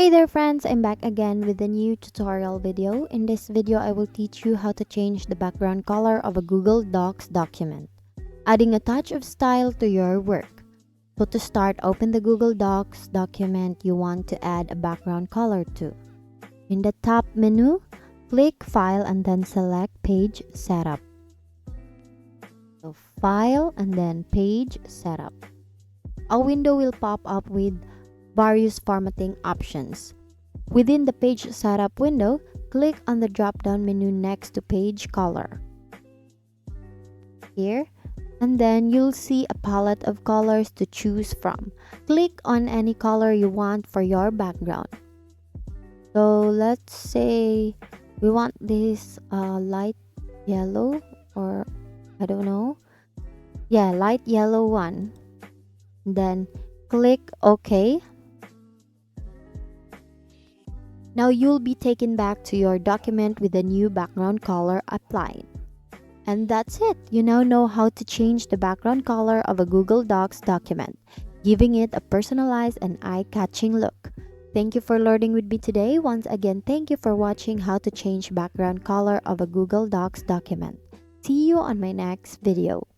Hey there friends, I'm back again with a new tutorial video. In this video, I will teach you how to change the background color of a Google Docs document, adding a touch of style to your work. So to start, open the Google Docs document you want to add a background color to. In the top menu, click File and then select Page Setup. So File and then Page Setup. A window will pop up with various formatting options. Within the page setup window, click on the drop-down menu next to page color. Here, and then you'll see a palette of colors to choose from. Click on any color you want for your background. So let's say we want this light yellow, or I don't know. Yeah, light yellow one. Then click OK. Now you'll be taken back to your document with a new background color applied. And that's it. You now know how to change the background color of a Google Docs document, giving it a personalized and eye-catching look. Thank you for learning with me today. Once again, thank you for watching how to change background color of a Google Docs document. See you on my next video.